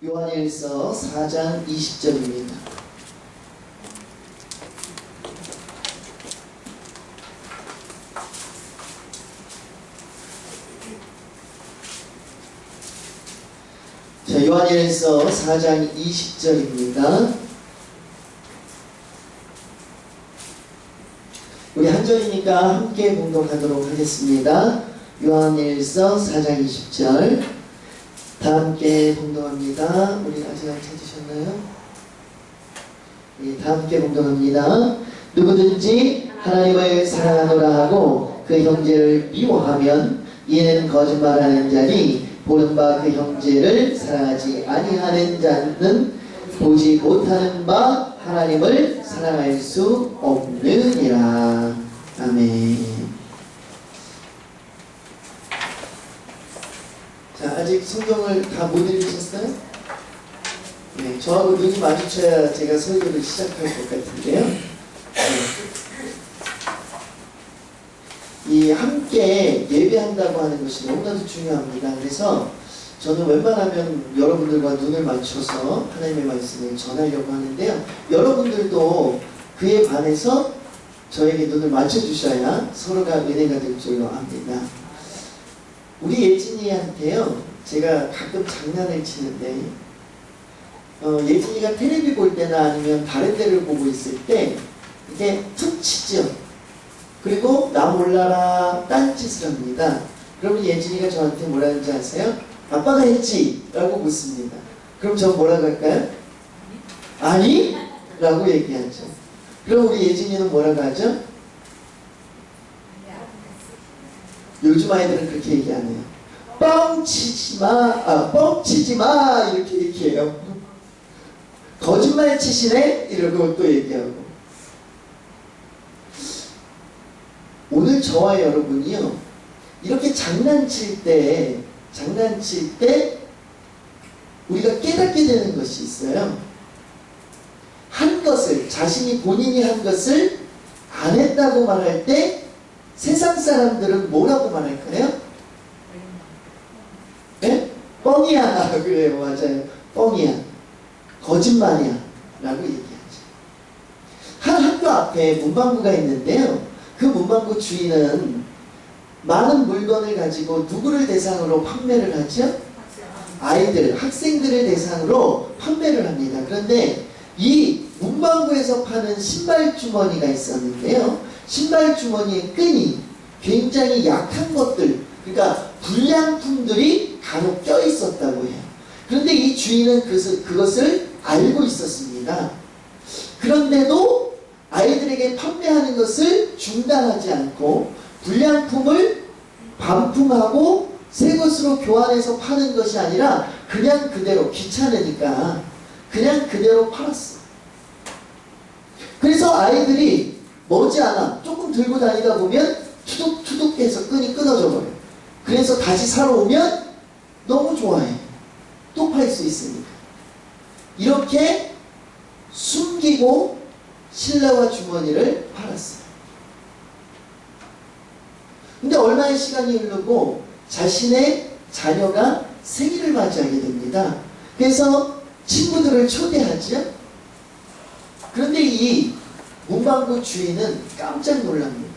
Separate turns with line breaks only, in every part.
요한일서 4장 20절입니다. 자, 요한일서 4장 20절입니다. 우리 한 절이니까 함께 봉독하도록 하겠습니다. 요한일서 4장 20절 다 함께 봉독합니다. 우리 아직 안 찾으셨나요? 네, 다 함께 봉독합니다. 누구든지 하나님을 사랑하노라 하고 그 형제를 미워하면 이는 거짓말하는 자니 보는 바 그 형제를 사랑하지 아니하는 자는 보지 못하는 바 하나님을 사랑할 수 없느니라. 아멘. 자, 아직 성경을 다 못 읽으셨어요? 네, 저하고 눈이 마주쳐야 제가 설교를 시작할 것 같은데요. 네. 이 함께 예배한다고 하는 것이 너무나도 중요합니다. 그래서 저는 웬만하면 여러분들과 눈을 맞춰서 하나님의 말씀을 전하려고 하는데요. 여러분들도 그에 반해서 저에게 눈을 맞춰주셔야 서로가 은혜가 될 줄로 압니다. 우리 예진이한테요, 제가 가끔 장난을 치는데 예진이가 텔레비 볼 때나 아니면 다른 데를 보고 있을 때 이게 툭 치죠. 그리고 나 몰라라 딴짓을 합니다. 그러면 예진이가 저한테 뭐라 하는지 아세요? 아빠가 했지 라고 묻습니다. 그럼 저 뭐라고 할까요? 아니? 라고 얘기하죠. 그럼 우리 예진이는 뭐라고 하죠? 요즘 아이들은 그렇게 얘기 안 해요. 뻥치지 마, 뻥치지 마 이렇게 얘기해요. 거짓말 치시네? 이러고 또 얘기하고. 오늘 저와 여러분이요, 이렇게 장난칠 때 우리가 깨닫게 되는 것이 있어요. 한 것을, 자신이 본인이 한 것을 안 했다고 말할 때 세상 사람들은 뭐라고 말할까요? 네? 뻥이야. 그래요. 맞아요. 뻥이야. 거짓말이야. 라고 얘기하죠. 한 학교 앞에 문방구가 있는데요. 그 문방구 주인은 많은 물건을 가지고 누구를 대상으로 판매를 하죠? 아이들, 학생들을 대상으로 판매를 합니다. 그런데 이 문방구에서 파는 신발 주머니가 있었는데요. 신발 주머니의 끈이 굉장히 약한 것들, 그러니까 불량품들이 간혹 껴 있었다고 해요. 그런데 이 주인은 그것을 알고 있었습니다. 그런데도 아이들에게 판매하는 것을 중단하지 않고 불량품을 반품하고 새 것으로 교환해서 파는 것이 아니라 그냥 그대로, 귀찮으니까 그냥 그대로 팔았어. 그래서 아이들이 머지않아 조금 들고 다니다 보면 투둑투둑 해서 끈이 끊어져 버려요. 그래서 다시 사러 오면 너무 좋아해. 또 팔 수 있으니까. 이렇게 숨기고 실내화 주머니를 팔았어요. 근데 얼마의 시간이 흐르고 자신의 자녀가 생일을 맞이하게 됩니다. 그래서 친구들을 초대하죠. 그런데 이 문방구 주인은 깜짝 놀랍니다.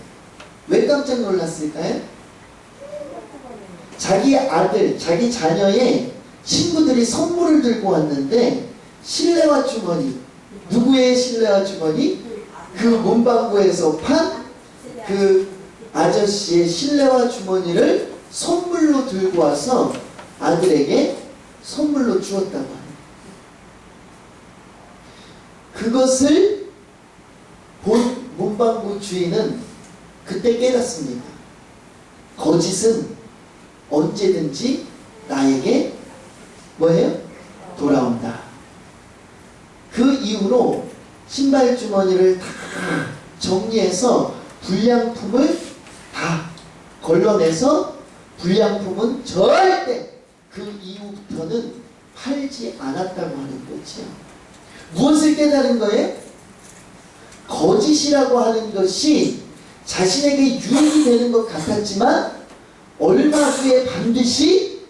왜 깜짝 놀랐을까요? 자기 아들, 자기 자녀의 친구들이 선물을 들고 왔는데 실내화 주머니, 누구의 실내화 주머니? 그 문방구에서 판 그 아저씨의 실내화 주머니를 선물로 들고 와서 아들에게 선물로 주었다고 합니다. 그것을 본 문방구 주인은 그때 깨닫습니다. 거짓은 언제든지 나에게 뭐예요? 돌아온다. 그 이후로 신발 주머니를 다 정리해서 불량품을 다 걸러내서 불량품은 절대 그 이후부터는 팔지 않았다고 하는 거죠. 무엇을 깨달은 거예요? 거짓이라고 하는 것이 자신에게 유익이 되는 것 같았지만 얼마 후에 반드시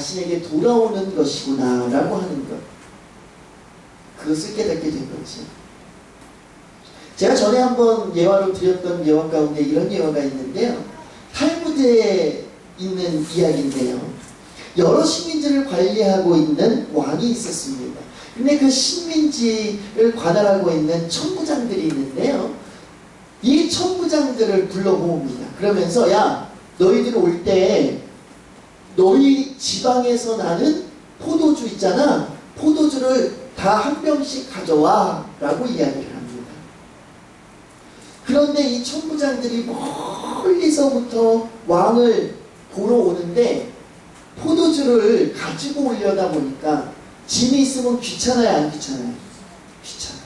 자신에게 돌아오는 것이구나 라고 하는 것, 그것을 깨닫게 된 거지. 제가 전에 한번 예화로 드렸던 예화 가운데 이런 예화가 있는데요, 탈무드에 있는 이야기인데요, 여러 식민지를 관리하고 있는 왕이 있었습니다. 근데 그 식민지를 관할하고 있는 천부장들이 있는데요, 이 천부장들을 불러모읍니다. 그러면서 야, 너희들 올 때 너희 지방에서 나는 포도주 있잖아, 포도주를 다 한 병씩 가져와 라고 이야기를 합니다. 그런데 이 천부장들이 멀리서부터 왕을 보러 오는데 포도주를 가지고 오려다 보니까 짐이 있으면 귀찮아요, 안 귀찮아요? 귀찮아요.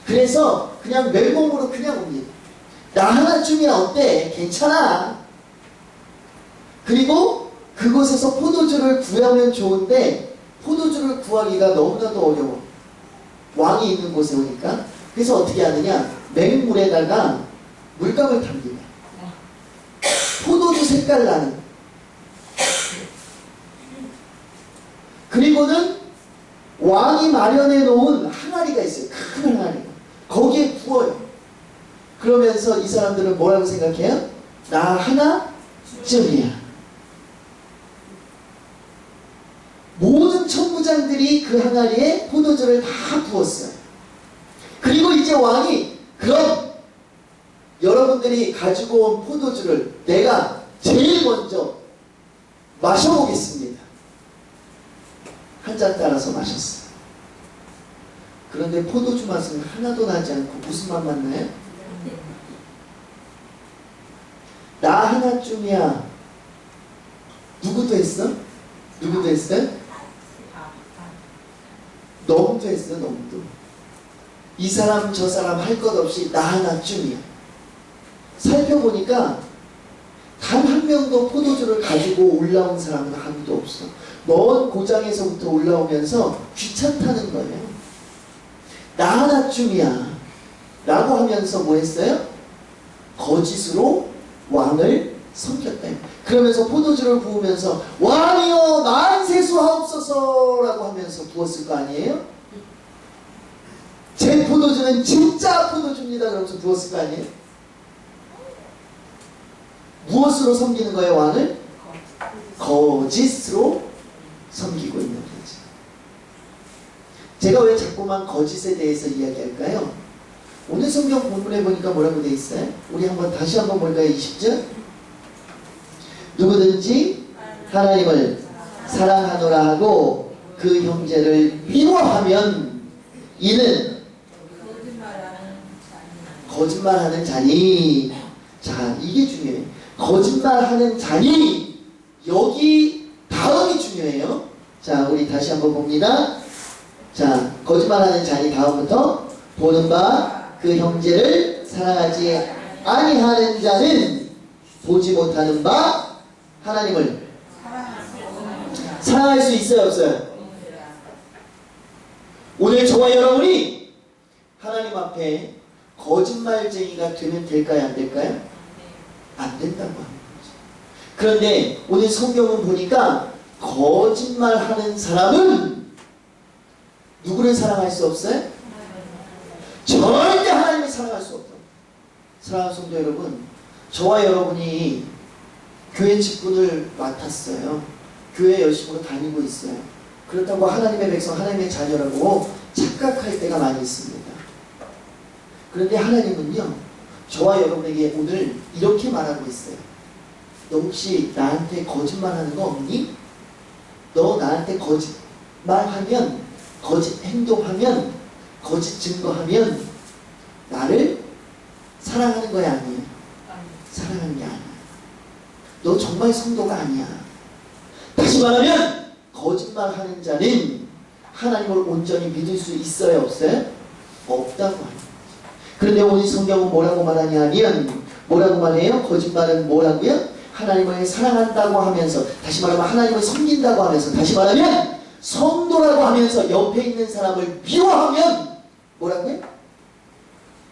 그래서 그냥 멜몸으로 그냥 옵니다. 나 하나쯤이야 어때? 괜찮아. 그리고 그곳에서 포도주를 구하면 좋은데 포도주를 구하기가 너무나도 어려워. 왕이 있는 곳에 오니까. 그래서 어떻게 하느냐, 맹물에다가 물감을 탑니다. 포도주 색깔 나는. 그리고는 왕이 마련해 놓은 항아리가 있어요. 큰 항아리가. 거기에 부어요. 그러면서 이 사람들은 뭐라고 생각해요? 나 하나쯤이야. 모든 천부장들이 그 항아리에 포도주를 다 부었어요. 그리고 이제 왕이, 그럼 여러분들이 가지고 온 포도주를 내가 제일 먼저 마셔보겠습니다. 한 잔 따라서 마셨어요. 그런데 포도주 맛은 하나도 나지 않고 무슨 맛 맞나요? 나 하나쯤이야. 누구도 했어? 누구도 했어요? 너무도 했어, 너무도. 이 사람 저 사람 할 것 없이 나 하나쯤이야. 살펴보니까 단 한 명도 포도주를 가지고 올라온 사람은 아무도 없어. 먼 고장에서부터 올라오면서 귀찮다는 거예요. 나 하나쯤이야 라고 하면서 뭐 했어요? 거짓으로 왕을 섬겼다. 그러면서 포도주를 부으면서 왕이여 만세수하옵소서 라고 하면서 부었을 거 아니에요? 제 포도주는 진짜 포도주입니다 그러면서 부었을 거 아니에요? 무엇으로 섬기는 거예요, 왕을? 거짓으로 섬기고 있는 거죠. 제가 왜 자꾸만 거짓에 대해서 이야기할까요? 오늘 성경 본문에 보니까 뭐라고 되어 있어요? 우리 다시 한번 볼까요? 20절. 누구든지 하나님을 사랑하노라 하고 그 형제를 미워하면 이는 거짓말하는 자니. 자, 이게 중요해요. 거짓말하는 자니. 여기 다음이 중요해요. 자, 우리 다시 한번 봅니다. 자, 거짓말하는 자니 다음부터 보는 바 그 형제를 사랑하지 아니하는 자는 보지 못하는 바 하나님을 사랑할 수 있어요, 없어요? 오늘 저와 여러분이 하나님 앞에 거짓말쟁이가 되면 될까요, 안 될까요? 안 된다고 하는 거죠. 그런데 오늘 성경은 보니까 거짓말하는 사람은 누구를 사랑할 수 없어요? 절대 하나님을 사랑할 수 없다. 사랑하는 성도 여러분, 저와 여러분이 교회 직분을 맡았어요. 교회 열심으로 다니고 있어요. 그렇다고 하나님의 백성, 하나님의 자녀라고 착각할 때가 많이 있습니다. 그런데 하나님은요, 저와 여러분에게 오늘 이렇게 말하고 있어요. 너 혹시 나한테 거짓말하는 거 없니? 너 나한테 거짓말하면, 거짓 행동하면, 거짓 증거하면 나를 사랑하는 거야, 아니에요? 사랑하는 게 아니야. 너 정말 성도가 아니야. 다시 말하면 거짓말하는 자는 하나님을 온전히 믿을 수 있어요, 없어요? 없다고 하는 거죠. 그런데 오늘 성경은 뭐라고 말하냐 하면, 뭐라고 말해요? 거짓말은 뭐라고요? 하나님을 사랑한다고 하면서, 다시 말하면 하나님을 섬긴다고 하면서, 다시 말하면 성도라고 하면서 옆에 있는 사람을 미워하면 뭐라고요?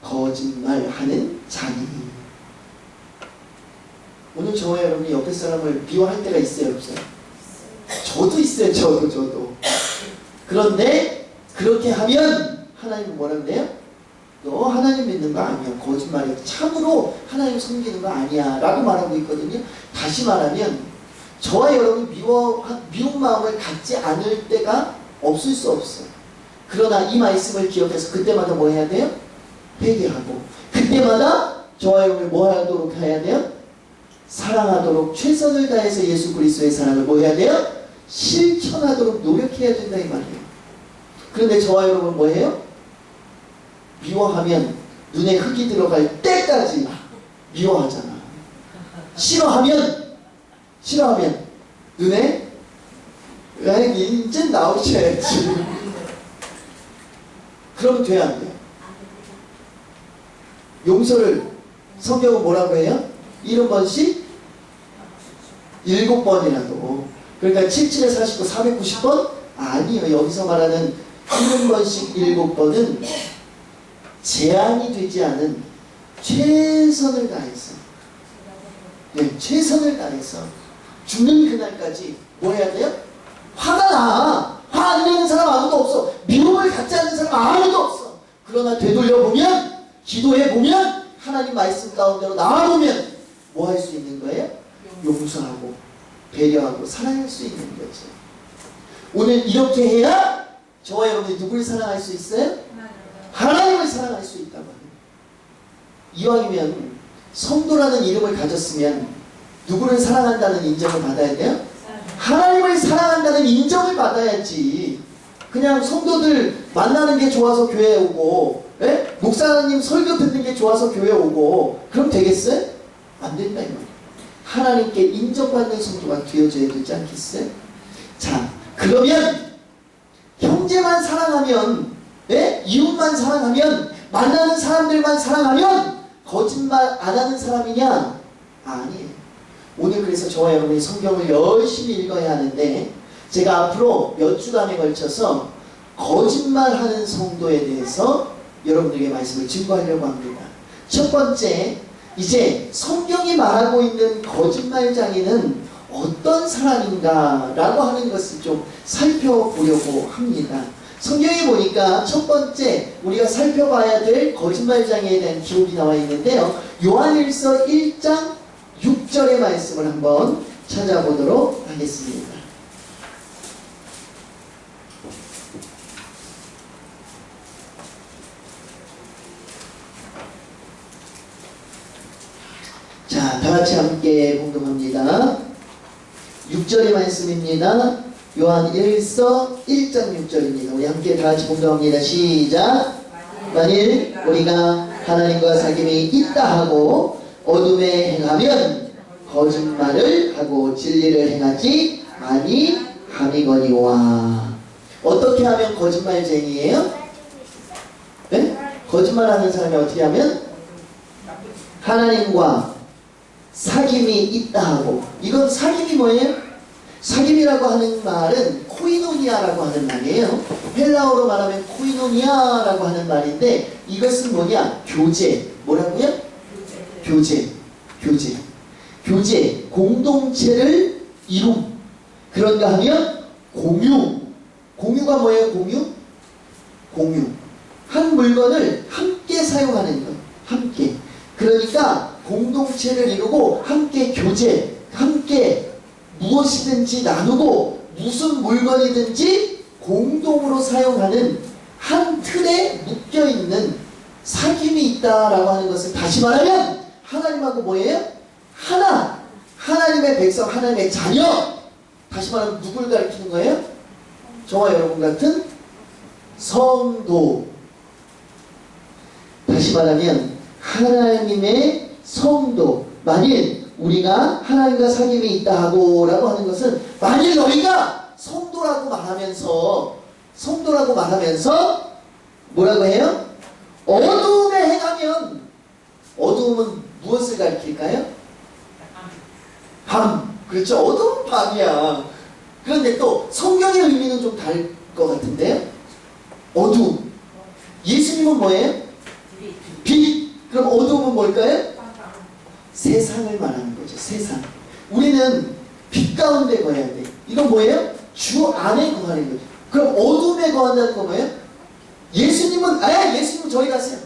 거짓말하는 자니. 오늘 저와 여러분이 옆에 사람을 미워할 때가 있어요, 없어요? 저도 있어요. 저도. 그런데 그렇게 하면 하나님은 뭐라 그래요? 너 하나님 믿는 거 아니야. 거짓말이야. 참으로 하나님 섬기는 거 아니야. 라고 말하고 있거든요. 다시 말하면 저와 여러분이 미운 마음을 갖지 않을 때가 없을 수 없어요. 그러나 이 말씀을 기억해서 그때마다 뭐 해야 돼요? 회개하고 그때마다 저와 여러분이 뭐 하도록 해야 돼요? 사랑하도록 최선을 다해서 예수 그리스도의 사랑을 뭐 해야 돼요? 실천하도록 노력해야 된다 이 말이에요. 그런데 저와 여러분 뭐 해요? 미워하면 눈에 흙이 들어갈 때까지 미워하잖아. 싫어하면 눈에 이제 나오셔야지. 그러면 돼야 안 돼요? 용서를 성경은 뭐라고 해요? 70번씩 7번이라도. 그러니까 77에 49, 490번? 아니요. 여기서 말하는 70번씩 7번은 제한이 되지 않은 최선을 다해서, 네, 최선을 다해서 죽는 그날까지 뭐 해야 돼요? 화가 나. 화 안 내는 사람 아무도 없어. 미움을 갖지 않는 사람 아무도 없어. 그러나 되돌려보면, 기도해보면, 하나님 말씀 가운데로 나와보면 뭐 할 수 있는 거예요? 용서하고 배려하고 사랑할 수 있는 거죠. 오늘 이렇게 해야 저와 여러분이 누구를 사랑할 수 있어요? 하나님을 사랑할 수 있다고 합니다. 이왕이면 성도라는 이름을 가졌으면 누구를 사랑한다는 인정을 받아야 돼요? 하나님을 사랑한다는 인정을 받아야지. 그냥 성도들 만나는 게 좋아서 교회에 오고, 예? 목사님 설교 듣는 게 좋아서 교회에 오고, 그럼 되겠어요? 안 된다 이 말이에요. 하나님께 인정받는 성도가 되어져야 되지 않겠어요? 자, 그러면 형제만 사랑하면, 예? 이웃만 사랑하면, 만나는 사람들만 사랑하면 거짓말 안 하는 사람이냐? 아니에요. 오늘 그래서 저와 여러분이 성경을 열심히 읽어야 하는데, 제가 앞으로 몇 주간에 걸쳐서 거짓말하는 성도에 대해서 여러분들에게 말씀을 증거하려고 합니다. 첫 번째, 이제 성경이 말하고 있는 거짓말장애는 어떤 사람인가 라고 하는 것을 좀 살펴보려고 합니다. 성경에 보니까 첫 번째 우리가 살펴봐야 될 거짓말장애에 대한 기록이 나와 있는데요. 요한일서 1장 6절의 말씀을 한번 찾아보도록 하겠습니다. 자, 다같이 함께 공동합니다. 6절의 말씀입니다. 요한일서 1장 6절입니다. 우리 함께 다같이 공동합니다. 시작. 만일 우리가 하나님과 사귐이 있다 하고 어둠에 행하면 거짓말을 하고 진리를 행하지 아니함이거니와. 어떻게 하면 거짓말쟁이에요? 네? 거짓말하는 사람이 어떻게 하면? 하나님과 사귐이 있다 하고. 이건 사귐이 뭐예요? 사귐이라고 하는 말은 코이노니아라고 하는 말이에요. 헬라어로 말하면 코이노니아라고 하는 말인데, 이것은 뭐냐? 교제. 뭐라고요? 교제. 공동체를 이룸. 그런가 하면 공유가 뭐예요? 공유. 한 물건을 함께 사용하는 것. 함께. 그러니까 공동체를 이루고 함께 교제, 함께 무엇이든지 나누고 무슨 물건이든지 공동으로 사용하는 한 틀에 묶여있는 사귐이 있다라고 하는 것을 다시 말하면 하나님하고 뭐예요? 하나. 하나님의 백성, 하나님의 자녀. 다시 말하면 누굴 가리키는 거예요? 저와 여러분 같은 성도. 다시 말하면 하나님의 성도. 만일 우리가 하나님과 사귐이 있다 하고 라고 하는 것은, 만일 너희가 성도라고 말하면서 뭐라고 해요? 어두움에 행하면, 어두움은 무엇을 가리킬까요? 밤. 그렇죠. 어두운 밤이야. 그런데 또 성경의 의미는 좀 다를 것 같은데요. 어두움. 예수님은 뭐예요? 빛. 그럼 어두움은 뭘까요? 세상을 말하는 거죠. 세상. 우리는 빛 가운데 거야 돼. 이건 뭐예요? 주 안에 거하는 거죠. 그럼 어둠에 거한다는 건 뭐예요? 예수님은 저리 가세요.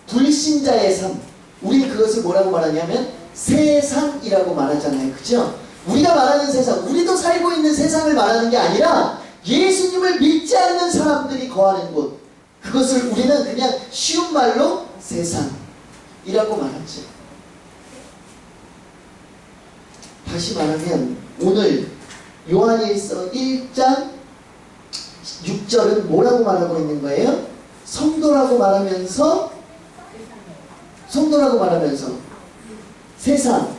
불신자의 삶. 우리는 그것을 뭐라고 말하냐면 세상이라고 말하잖아요. 그죠? 우리가 말하는 세상, 우리도 살고 있는 세상을 말하는 게 아니라 예수님을 믿지 않는 사람들이 거하는 곳, 그것을 우리는 그냥 쉬운 말로 세상이라고 말하죠. 다시 말하면 오늘 요한일서 1장 6절은 뭐라고 말하고 있는 거예요? 성도라고 말하면서 세상,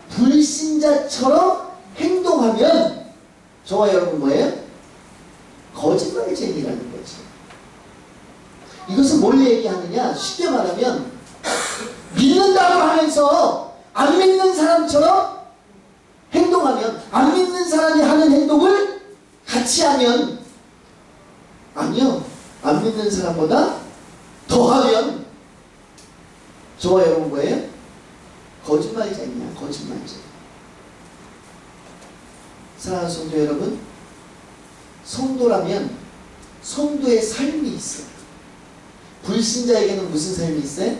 불신자처럼 행동하면 저와 여러분 뭐예요? 거짓말쟁이라는 거지. 이것은 뭘 얘기하느냐? 쉽게 말하면 믿는다고 하면서 안 믿는 사람처럼 행동하면, 안 믿는 사람이 하는 행동을 같이 하면, 아니요, 안 믿는 사람보다 더하면 저와 여러분 뭐예요? 거짓말쟁이야, 거짓말쟁이. 사랑하는 성도 여러분, 성도라면 성도의 삶이 있어요. 불신자에게는 무슨 삶이 있어요?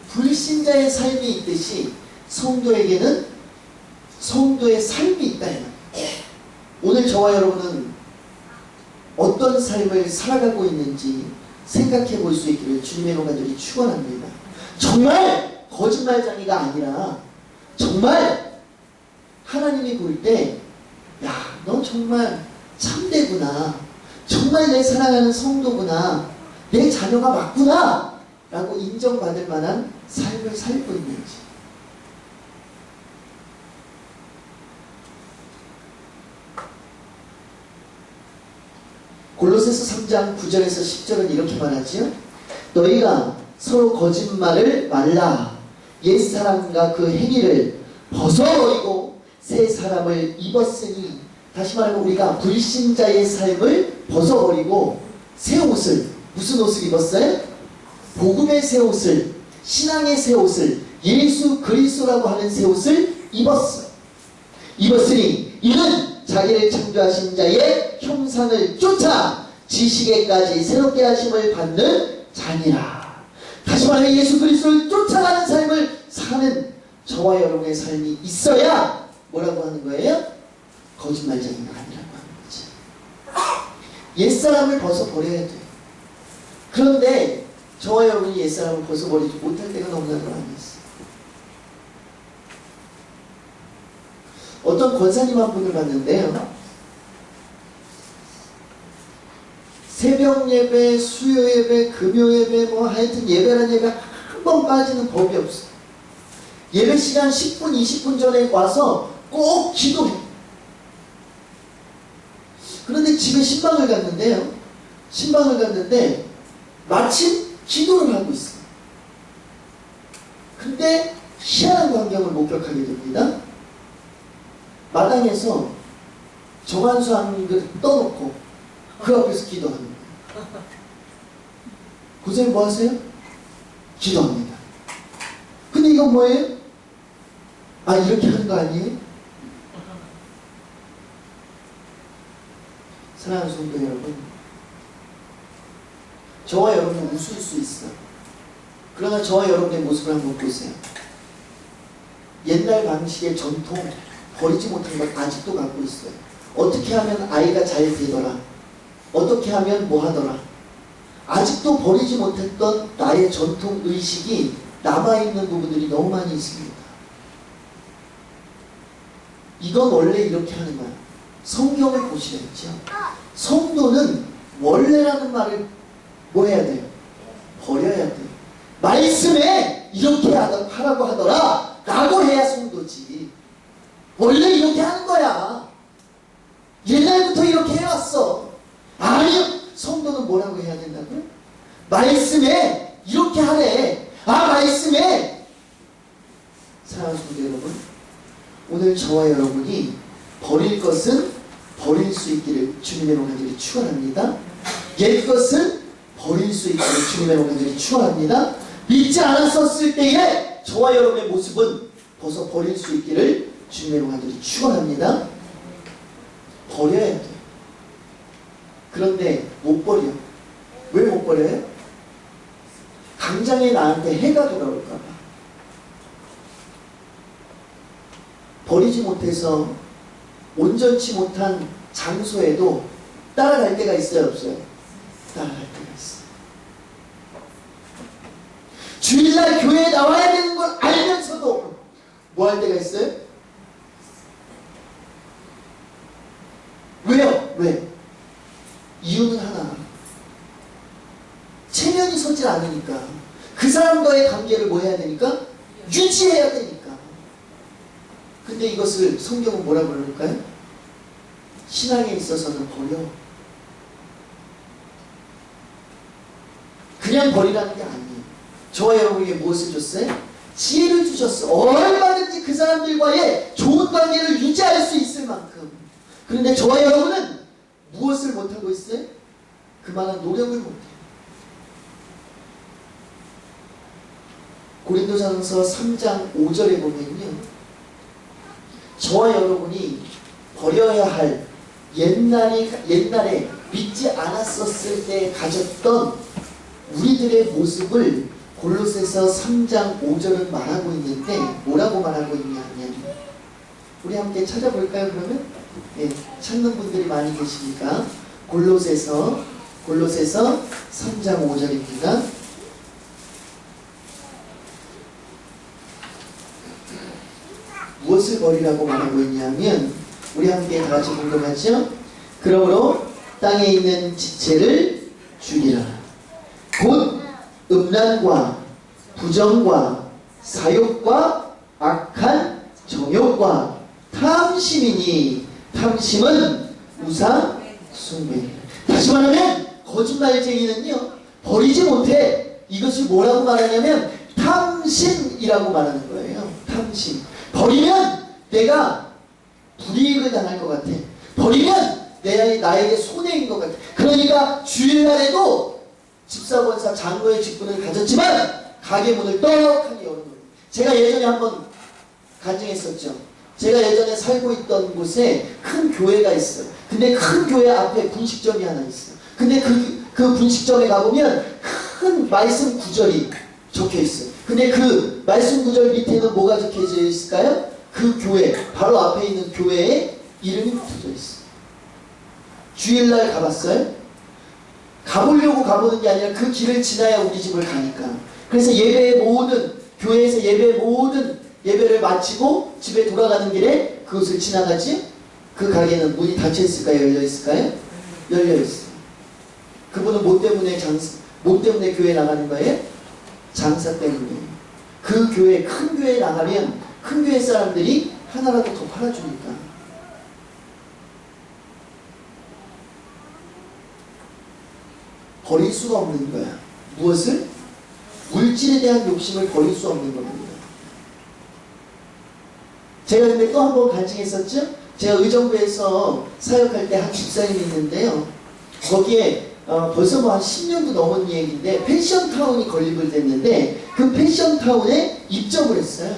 불신자의 삶이 있듯이 성도에게는 성도의 삶이 있다. 오늘 저와 여러분은 어떤 삶을 살아가고 있는지 생각해 볼 수 있기를 주님의 이름으로 축원합니다. 정말 거짓말쟁이가 아니라 정말 하나님이 볼 때, 야, 너 정말 참되구나, 정말 내 사랑하는 성도구나, 내 자녀가 맞구나 라고 인정받을 만한 삶을 살고 있는지. 골로새서 3장 9절에서 10절은 이렇게 말하지요. 너희가 서로 거짓말을 말라. 옛사람과 그 행위를 벗어버리고 새 사람을 입었으니, 다시 말하면 우리가 불신자의 삶을 벗어버리고 새 옷을, 무슨 옷을 입었어요? 복음의 새 옷을, 신앙의 새 옷을, 예수 그리스도라고 하는 새 옷을 입었어요. 입었으니 이는 자기를 창조하신 자의 형상을 쫓아 지식에까지 새롭게 하심을 받는 자니라. 다시 말해 예수 그리스도를 쫓아가는 삶을 사는 저와 여러분의 삶이 있어야 뭐라고 하는 거예요? 거짓말쟁이가 아니라고 하는 거지. 옛사람을 벗어버려야 돼. 그런데 저와 여러분이 옛사람을 벗어버리지 못할 때가 너무나 많이 있어요. 어떤 권사님 한 분을 봤는데요, 새벽 예배, 수요 예배, 금요 예배, 뭐 하여튼 예배란 예배 한 번 빠지는 법이 없어요. 예배 시간 10분, 20분 전에 와서 꼭 기도해. 그런데 집에 신방을 갔는데요, 마침 기도를 하고 있어요. 근데 희한한 광경을 목격하게 됩니다. 마당에서 정한수 한 그릇 떠놓고 그 앞에서 기도하는 거예요. 고생이 뭐 하세요? 기도합니다. 근데 이건 뭐예요? 아, 이렇게 하는 거 아니에요? 사랑하는 성도 여러분, 저와 여러분은 웃을 수 있어요. 그러나 저와 여러분의 모습을 한번 보세요. 옛날 방식의 전통, 버리지 못한 것 아직도 갖고 있어요. 어떻게 하면 아이가 잘 되더라, 어떻게 하면 뭐 하더라. 아직도 버리지 못했던 나의 전통 의식이 남아있는 부분들이 너무 많이 있습니다. 이건 원래 이렇게 하는 거야. 성경을 보시겠죠. 성도는 원래라는 말을 뭐 해야 돼요? 버려야 돼요. 말씀에 이렇게 하라고 하더라 라고 해야 성도지. 원래 이렇게 하는 거야. 옛날부터 이렇게 해왔어. 아니요, 성도는 뭐라고 해야 된다고요? 말씀에 이렇게 하래. 아, 말씀에. 사랑하는 성도 여러분, 오늘 저와 여러분이 버릴 것은 버릴 수 있기를 주님의 이름으로 축원합니다. 옛 것은 버릴 수 있기를 주님의 이름으로 축원합니다. 믿지 않았었을 때에 저와 여러분의 모습은 벗어 버릴 수 있기를 주님의 이름으로 축원합니다. 버려야 돼. 그런데 못 버려. 왜 못 버려요? 당장에 나한테 해가 돌아올까 봐. 버리지 못해서 온전치 못한 장소에도 따라갈 때가 있어요, 없어요? 따라갈 때가 있어요. 주일날 교회에 나와야 되는 걸 알면서도 뭐 할 때가 있어요? 왜요? 왜? 이유는 하나. 체면이 서질 않으니까. 그 사람과의 관계를 뭐 해야 되니까? 유지해야 되니까. 근데 이것을 성경은 뭐라고 그럴까요? 신앙에 있어서는 버려. 그냥 버리라는 게 아니에요. 저와 여러분에게 무엇을 줬어요? 지혜를 주셨어. 얼마든지 그 사람들과의 좋은 관계를 유지할 수 있을 만큼. 그런데 저와 여러분은 무엇을 못하고 있어요? 그만한 노력을 못해요. 고린도전서 3장 5절에 보면요, 저와 여러분이 버려야 할 옛날에 믿지 않았었을 때 가졌던 우리들의 모습을 골로새서 3장 5절은 말하고 있는데 뭐라고 말하고 있냐 하면, 우리 함께 찾아볼까요 그러면? 네, 찾는 분들이 많이 계시니까 골로새서 3장 5절입니다. 무엇을 버리라고 말하고 있냐면, 우리 함께 다 같이 공동하죠? 그러므로 땅에 있는 지체를 죽이라. 곧 음란과 부정과 사욕과 악한 정욕과 탐심이니 탐심은 우상 숭배니라. 다시 말하면 거짓말쟁이는요 버리지 못해. 이것이 뭐라고 말하냐면 탐심이라고 말하는 거예요. 탐심. 버리면 내가 불이익을 당할 것 같아. 버리면 나에게 손해인 것 같아. 그러니까 주일날에도 집사권사 장로의 직분을 가졌지만 가게 문을 떡하니 여는 거예요. 제가 예전에 한번 간증했었죠. 제가 예전에 살고 있던 곳에 큰 교회가 있어요. 근데 큰 교회 앞에 분식점이 하나 있어요. 근데 그 분식점에 가보면 큰 말씀 구절이 적혀 있어요. 근데 그 말씀 구절 밑에는 뭐가 적혀져 있을까요? 그 교회, 바로 앞에 있는 교회에 이름이 붙어져 있어요. 주일날 가봤어요? 가보려고 가보는 게 아니라 그 길을 지나야 우리 집을 가니까. 그래서 교회에서 예배의 모든 예배를 마치고 집에 돌아가는 길에 그것을 지나가지? 그 가게는 문이 닫혀 있을까요? 열려 있을까요? 열려 있어요. 그분은 뭐 때문에 교회에 나가는 거예요? 장사 때문에. 그 교회, 큰 교회에 나가면 큰 교회 사람들이 하나라도 더 팔아주니까. 버릴 수가 없는 거야. 무엇을? 물질에 대한 욕심을 버릴 수 없는 겁니다. 제가 근데 또 한 번 간증했었죠? 제가 의정부에서 사역할 때 한 집사님이 있는데요. 거기에 벌써 뭐 한 10년도 넘은 얘기인데 패션타운이 건립을 됐는데 그 패션타운에 입점을 했어요.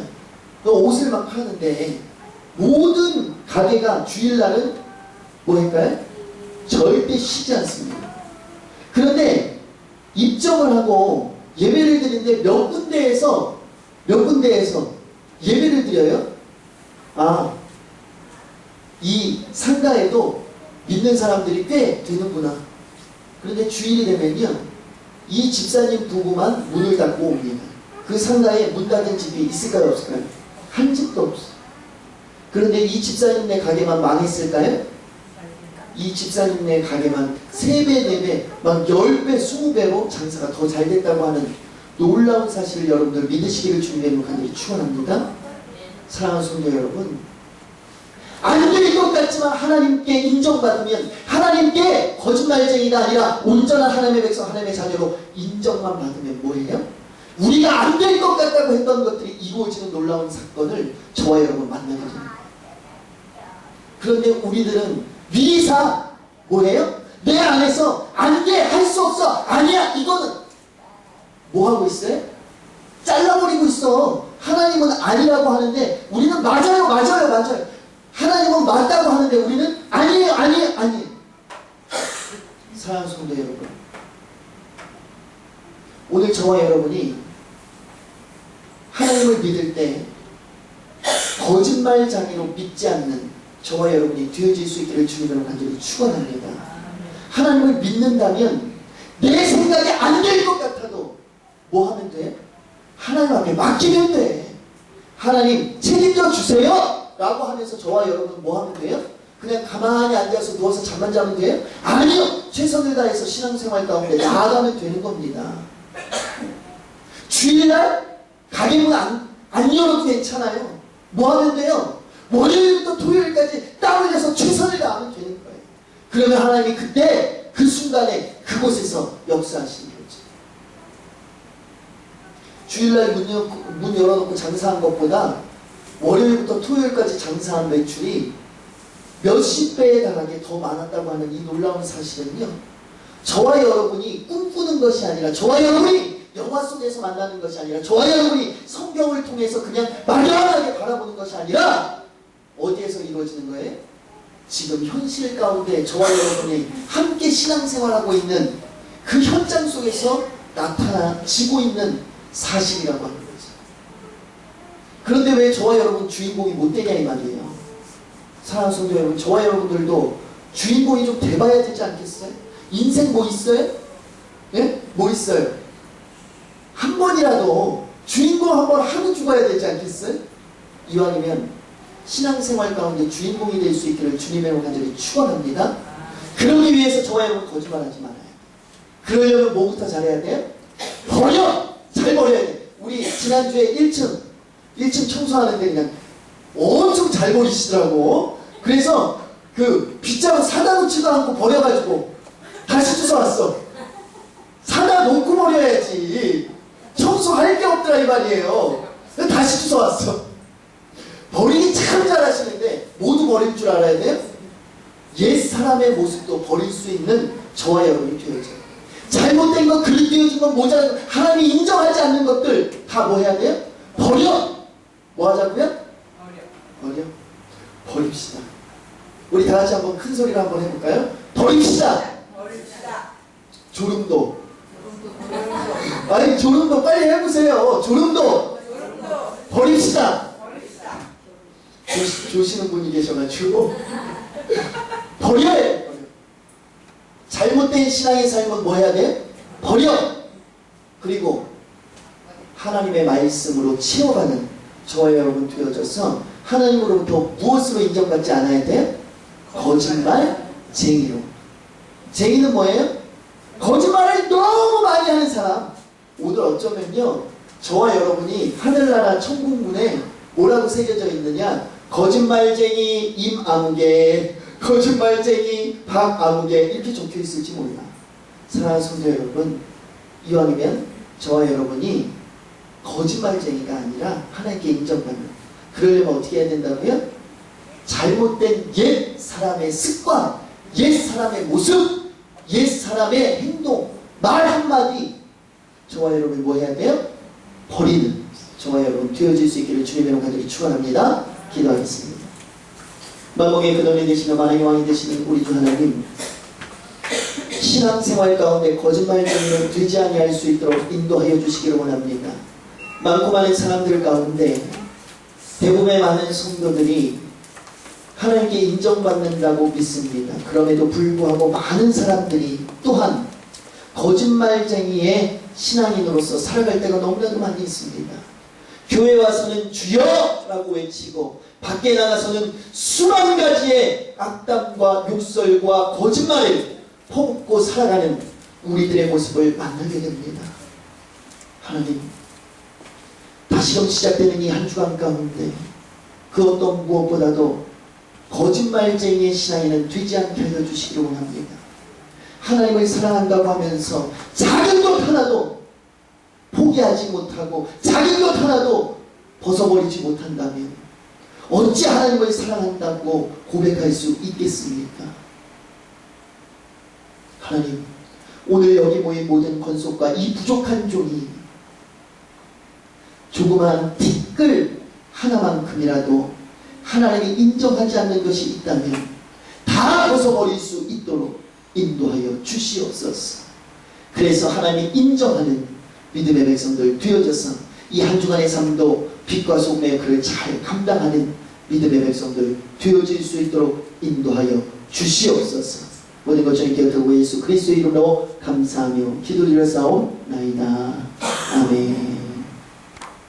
옷을 막 파는데 모든 가게가 주일날은 뭐 할까요? 절대 쉬지 않습니다. 그런데 입점을 하고 예배를 드리는데 몇 군데에서 예배를 드려요. 이 상가에도 믿는 사람들이 꽤 되는구나. 그런데 주일이 되면요, 이 집사님 부부만 문을 닫고 옵니다. 그 상가에 문 닫은 집이 있을까요, 없을까요? 한 집도 없어요. 그런데 이 집사님네 가게만 망했을까요? 이 집사님네 가게만 3배, 4배, 막 10배, 20배로 장사가 더 잘 됐다고 하는 놀라운 사실을 여러분들 믿으시기를 주님의 간절히 축원합니다. 사랑하는 성도 여러분, 안 될 것 같지만 하나님께 인정받으면, 하나님께 거짓말쟁이가 아니라 온전한 하나님의 백성, 하나님의 자녀로 인정만 받으면 뭐예요? 우리가 안 될 것 같다고 했던 것들이 이루어지는 놀라운 사건을 저와 여러분 만나게 됩니다. 그런데 우리들은 미리사 뭐예요? 내 안에서 안 돼, 할 수 없어, 아니야, 이거는 뭐 하고 있어요? 잘라버리고 있어. 하나님은 아니라고 하는데 우리는 맞아요. 하나님은 맞다고 하는데 우리는 아니에요, 아니에요, 아니에요. 사랑하는 성도 여러분, 오늘 저와 여러분이 하나님을 믿을 때 거짓말장애로 믿지 않는 저와 여러분이 되어질 수 있기를 주님으로 간절히 축원합니다. 하나님을 믿는다면 내 생각이 안 될 것 같아도 뭐 하면 돼? 하나님 앞에 맡기면 돼. 하나님 책임져 주세요 라고 하면서 저와 여러분 뭐 하면 돼요? 그냥 가만히 앉아서 누워서 잠만 자면 돼요? 아니요! 최선을 다해서 신앙생활 가운데 나아가면 되는 겁니다. 주일날 가게문 안 열어도 괜찮아요. 뭐 하면 돼요? 월요일부터 토요일까지 땀 흘려서 최선을 다하면 되는 거예요. 그러면 하나님이 그때 그 순간에 그곳에서 역사하시는 거죠. 주일날 문 열어놓고 장사한 것보다 월요일부터 토요일까지 장사한 매출이 몇십 배에 달하게 더 많았다고 하는 이 놀라운 사실은요, 저와 여러분이 꿈꾸는 것이 아니라, 저와 여러분이 영화 속에서 만나는 것이 아니라, 저와 여러분이 성경을 통해서 그냥 막연하게 바라보는 것이 아니라 어디에서 이루어지는 거예요? 지금 현실 가운데 저와 여러분이 함께 신앙생활하고 있는 그 현장 속에서 나타나지고 있는 사실이라고 하는 거죠. 그런데 왜 저와 여러분 주인공이 못 되냐 이 말이에요. 사랑하는 성도 여러분, 저와 여러분들도 주인공이 좀 돼봐야 되지 않겠어요? 인생 뭐 있어요? 예? 뭐 있어요? 한 번이라도 주인공 한 번 하고 죽어야 되지 않겠어요? 이왕이면 신앙생활 가운데 주인공이 될 수 있기를 주님의 이름으로 간절히 축원합니다. 그러기 위해서 저와 여러분 거짓말하지 말아요. 그러려면 뭐부터 잘해야 돼요? 버려! 잘 버려야 돼. 우리 지난주에 1층 청소하는데 그냥 엄청 잘 버리시더라고. 그래서 그 빗자루 사다 놓지도 않고 버려가지고 다시 주워왔어. 사다 놓고 버려야지. 청소할 게 없더라 이 말이에요. 다시 주워왔어. 버리기 참 잘하시는데 모두 버릴 줄 알아야 돼요. 옛 사람의 모습도 버릴 수 있는 저와 여러분이 되어져요. 잘못된 것, 그릇 띄워준 것, 모자란 것, 하나님이 인정하지 않는 것들 다 뭐 해야 돼요? 버려! 뭐 하자고요? 버려. 버립시다. 우리 다 같이 한번 큰 소리로 한번 해볼까요? 버립시다.
버립시다.
조름도. 아니 조름도 빨리 해보세요. 조름도. 버립시다. 조시는 분이 계셔가지고 버려야 돼. 버려. 잘못된 신앙의 삶은 뭐 해야 돼? 버려. 그리고 하나님의 말씀으로 채워가는 저와 여러분 되어져서 하나님으로부터 무엇으로 인정받지 않아야 돼? 거짓말쟁이로. 쟁이는 뭐예요? 거짓말을 너무 많이 하는 사람. 오늘 어쩌면요, 저와 여러분이 하늘나라 천국문에 뭐라고 새겨져 있느냐? 거짓말쟁이 임아무개, 거짓말쟁이 박아무개 이렇게 적혀 있을지 몰라. 사랑하는 성도 여러분, 이왕이면 저와 여러분이 거짓말쟁이가 아니라 하나님께 인정받는, 그러려면 어떻게 해야 된다고요? 잘못된 옛 사람의 습관, 옛 사람의 모습, 옛 사람의 행동, 말 한마디 저와 여러분이 뭐 해야 돼요? 버리는 저와 여러분 되어질 수 있기를 주님의 이름으로 간절히 축원합니다. 기도하겠습니다. 만국의 근원이 되시며 만왕의 왕이 되시는 우리 주 하나님, 신앙생활 가운데 거짓말쟁이는 되지 아니할 수 있도록 인도하여 주시기를 원합니다. 많고 많은 사람들 가운데 대부분의 많은 성도들이 하나님께 인정받는다고 믿습니다. 그럼에도 불구하고 많은 사람들이 또한 거짓말쟁이의 신앙인으로서 살아갈 때가 너무나도 많이 있습니다. 교회 와서는 주여! 라고 외치고 밖에 나가서는 수만 가지의 악담과 욕설과 거짓말을 퍼붓고 살아가는 우리들의 모습을 만나게 됩니다. 하나님, 다시금 시작되는 이 한 주간 가운데 그 어떤 무엇보다도 거짓말쟁이의 신앙인은 되지 않게 하여 주시기를 원합니다. 하나님을 사랑한다고 하면서 작은 것 하나도 포기하지 못하고 작은 것 하나도 벗어버리지 못한다면 어찌 하나님을 사랑한다고 고백할 수 있겠습니까? 하나님, 오늘 여기 모인 모든 권속과 이 부족한 종이 조그만 티끌 하나만큼이라도 하나님이 인정하지 않는 것이 있다면 다 벗어버릴 수 있도록 인도하여 주시옵소서. 그래서 하나님이 인정하는 믿음의 백성들 되어져서 이 한 주간의 삶도 빛과 소금의 역할을 잘 감당하는 믿음의 백성들 되어질 수 있도록 인도하여 주시옵소서. 모든 것 저희 기억하고 예수 그리스도의 이름으로 감사하며 기도드려 싸움나이다. 아멘.